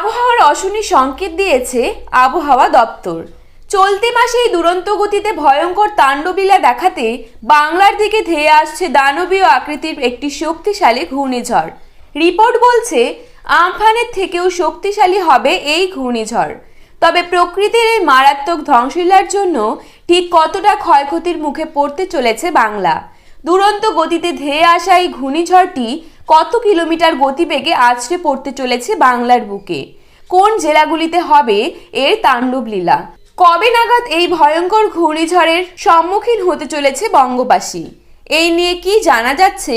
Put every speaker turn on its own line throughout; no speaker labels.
আবহাওয়ার অশনি সংকেত দিয়েছে আবহাওয়া দপ্তর। চলতি মাসেই দুরন্ত গতিতে ভয়ঙ্কর তাণ্ডবলীলা দেখাতে বাংলার দিকে ধেয়ে আসছে দানবীয় আকৃতির একটি শক্তিশালী ঘূর্ণিঝড়। রিপোর্ট বলছে আমফানের থেকেও শক্তিশালী হবে এই ঘূর্ণিঝড়। তবে প্রকৃতির এই মারাত্মক ধ্বংসলীলার জন্য ঠিক কতটা ক্ষয়ক্ষতির মুখে পড়তে চলেছে বাংলা? দুরন্ত গতিতে ধেয়ে আসা এই ঘূর্ণিঝড়টি কত কিলোমিটার গতিবেগে আছড়ে পড়তে চলেছে বাংলার বুকে? কোন জেলাগুলিতে হবে এর তাণ্ডবলীলা? কবে নাগাদ এই ভয়ঙ্কর ঘূর্ণিঝড়ের সম্মুখীন হতে চলেছে বঙ্গবাসী? এই নিয়ে কি জানা যাচ্ছে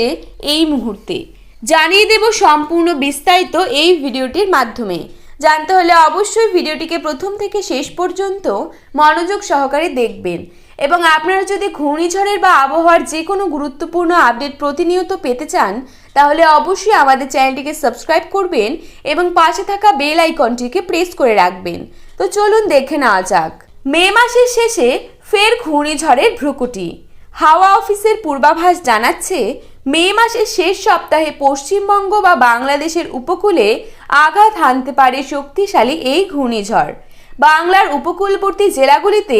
এই মুহূর্তে জানিয়ে দেব সম্পূর্ণ বিস্তারিত এই ভিডিওটির মাধ্যমে। জানতে হলে অবশ্যই ভিডিওটিকে প্রথম থেকে শেষ পর্যন্ত মনোযোগ সহকারে দেখবেন। এবং আপনারা যদি ঘূর্ণিঝড়ের বা আবহাওয়ার যে কোনো গুরুত্বপূর্ণ আপডেট প্রতিনিয়ত পেতে চান তাহলে অবশ্যই আমাদের চ্যানেলটিকে সাবস্ক্রাইব করবেন এবং পাশে থাকা বেল আইকনটিকে প্রেস করে রাখবেন। তো চলুন দেখে নেওয়া যাক। মে মাসের শেষে ফের ঘূর্ণিঝড়ের ভ্রুকুটি। হাওয়া অফিসের পূর্বাভাস জানাচ্ছে মে মাসের শেষ সপ্তাহে পশ্চিমবঙ্গ বা বাংলাদেশের উপকূলে আঘাত হানতে পারে শক্তিশালী এই ঘূর্ণিঝড়। বাংলার উপকূলবর্তী জেলাগুলিতে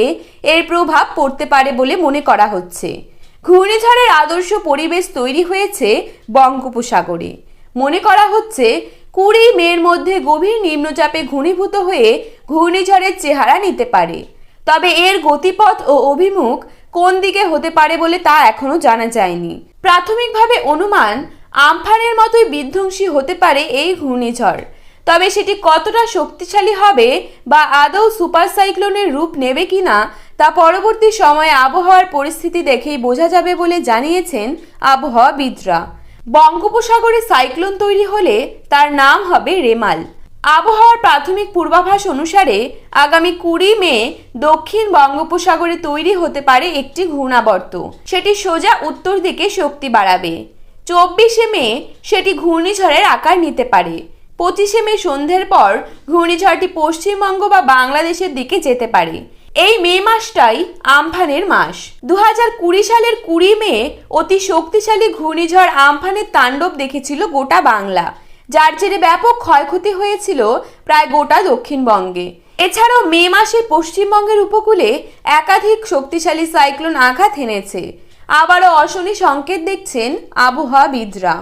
এর প্রভাব পড়তে পারে বলে মনে করা হচ্ছে। ঘূর্ণিঝড়ের আদর্শ পরিবেশ তৈরি হয়েছে বঙ্গোপসাগরে। মনে করা হচ্ছে 20 মের মধ্যে গভীর নিম্নচাপে ঘনীভূত হয়ে ঘূর্ণিঝড়ের চেহারা নিতে পারে। তবে এর গতিপথ ও অভিমুখ কোন দিকে হতে পারে বলে তা এখনো জানা যায়নি। প্রাথমিকভাবে অনুমান আমফানের মতোই বিধ্বংসী হতে পারে এই ঘূর্ণিঝড়। তবে সেটি কতটা শক্তিশালী হবে বা আদৌ সুপার সাইক্লোনের রূপ নেবে কিনা তা পরবর্তী সময়ে আবহাওয়ার পরিস্থিতি দেখেই বোঝা যাবে বলে জানিয়েছেন আবহাওয়াবিদরা। বঙ্গোপসাগরে সাইক্লোন তৈরি হলে তার নাম হবে রেমাল। আবহাওয়ার প্রাথমিক পূর্বাভাস অনুসারে আগামী 20 মে দক্ষিণ বঙ্গোপসাগরে তৈরি হতে পারে একটি ঘূর্ণাবর্ত। সেটি সোজা উত্তর দিকে শক্তি বাড়াবে। 24 মে সেটি ঘূর্ণিঝড়ের আকার নিতে পারে। 25 মে সন্ধ্যের পর ঘূর্ণিঝড়টি পশ্চিমবঙ্গ বা বাংলাদেশের দিকে যেতে পারে। এই মে মাসটাই আমফানের মাস। 2020 সালের 20 মে অতি শক্তিশালী ঘূর্ণিঝড় আমফানের তাণ্ডব দেখেছিল গোটা বাংলা, যার জেরে ব্যাপক ক্ষয়ক্ষতি হয়েছিল প্রায় গোটা দক্ষিণবঙ্গে। এছাড়াও মে মাসে পশ্চিমবঙ্গের উপকূলে একাধিক শক্তিশালী সাইক্লোন আঘাত হেনেছে। আবারও অশনি সংকেত দেখছেন আবহাওয়াবিদরা।